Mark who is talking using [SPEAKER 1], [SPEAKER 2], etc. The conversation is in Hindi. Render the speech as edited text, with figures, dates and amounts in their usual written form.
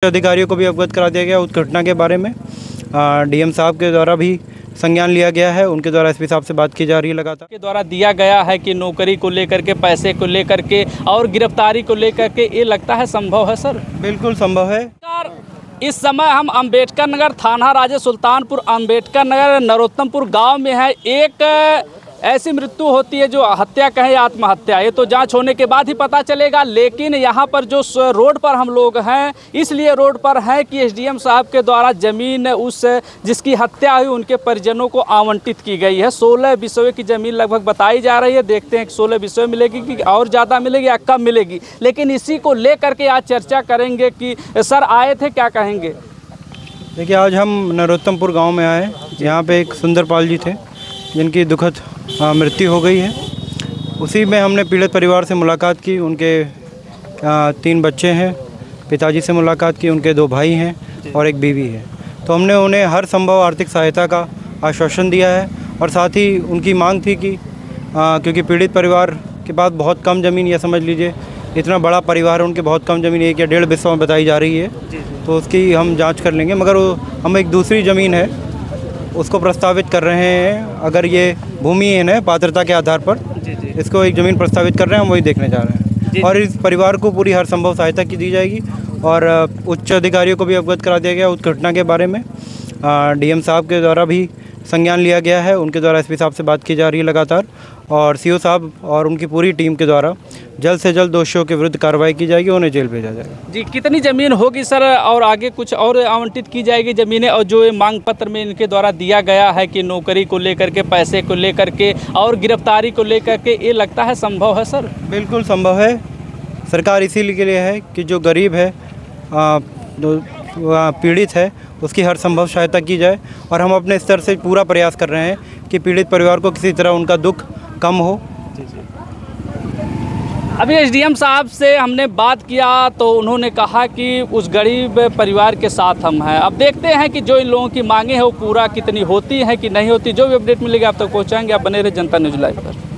[SPEAKER 1] अधिकारियों को भी अवगत करा दिया गया उस घटना के बारे में। डीएम साहब के द्वारा भी संज्ञान लिया गया है, उनके द्वारा एसपी साहब से बात की जा रही है लगातार।
[SPEAKER 2] के द्वारा दिया गया है कि नौकरी को लेकर के, पैसे को लेकर के और गिरफ्तारी को लेकर के, ये लगता है संभव है सर?
[SPEAKER 1] बिल्कुल संभव है।
[SPEAKER 2] इस समय हम अंबेडकर नगर थाना राज्य सुल्तानपुर अंबेडकर नगर नरोत्तमपुर गांव में है। एक ऐसी मृत्यु होती है जो हत्या कहें या आत्महत्या, ये तो जांच होने के बाद ही पता चलेगा। लेकिन यहाँ पर जो रोड पर हम लोग हैं, इसलिए रोड पर हैं कि एसडीएम साहब के द्वारा ज़मीन उस जिसकी हत्या हुई उनके परिजनों को आवंटित की गई है। 16 बिसवे की ज़मीन लगभग बताई जा रही है। देखते हैं कि 16 बिसवे मिलेगी कि और ज़्यादा मिलेगी या कम मिलेगी। लेकिन इसी को लेकर के आज चर्चा करेंगे कि सर आए थे, क्या कहेंगे?
[SPEAKER 1] देखिए, आज हम नरोत्तमपुर गाँव में आए। यहाँ पर एक सुंदरपाल जी थे जिनकी दुखद मृत्यु हो गई है। उसी में हमने पीड़ित परिवार से मुलाकात की। उनके 3 बच्चे हैं, पिताजी से मुलाकात की, उनके 2 भाई हैं और एक बीवी है। तो हमने उन्हें हर संभव आर्थिक सहायता का आश्वासन दिया है और साथ ही उनकी मांग थी कि क्योंकि पीड़ित परिवार के पास बहुत कम ज़मीन, या समझ लीजिए इतना बड़ा परिवार है, उनके बहुत कम ज़मीन 1 या 1.5 बिस्सा में बताई जा रही है, तो उसकी हम जाँच कर लेंगे। मगर हम एक दूसरी ज़मीन है उसको प्रस्तावित कर रहे हैं। अगर ये भूमिहीन है पात्रता के आधार पर, इसको एक ज़मीन प्रस्तावित कर रहे हैं, हम वही देखने जा रहे हैं। और इस परिवार को पूरी हर संभव सहायता की दी जाएगी और उच्च अधिकारियों को भी अवगत करा दिया गया उस घटना के बारे में। डीएम साहब के द्वारा भी संज्ञान लिया गया है, उनके द्वारा एसपी साहब से बात की जा रही है लगातार, और सीओ साहब और उनकी पूरी टीम के द्वारा जल्द से जल्द दोषियों के विरुद्ध कार्रवाई की जाएगी, उन्हें जेल भेजा जाएगा।
[SPEAKER 2] जी, कितनी ज़मीन होगी सर और आगे कुछ और आवंटित की जाएगी ज़मीनें? और जो मांग पत्र में इनके द्वारा दिया गया है कि नौकरी को लेकर के, पैसे को लेकर के और गिरफ्तारी को लेकर के, ये लगता है संभव है सर?
[SPEAKER 1] बिल्कुल संभव है। सरकार इसीलिए के लिए है कि जो गरीब है, जो पीड़ित है, उसकी हर संभव सहायता की जाए। और हम अपने स्तर से पूरा प्रयास कर रहे हैं कि पीड़ित परिवार को किसी तरह उनका दुख कम हो।
[SPEAKER 2] अभी एसडीएम साहब से हमने बात किया तो उन्होंने कहा कि उस गरीब परिवार के साथ हम हैं। अब देखते हैं कि जो इन लोगों की मांगे हैं वो पूरा कितनी होती हैं कि नहीं होती। जो भी अपडेट मिलेगी आप तक पहुँचाएंगे। आप बने रहे जनता न्यूज़ लाइव पर।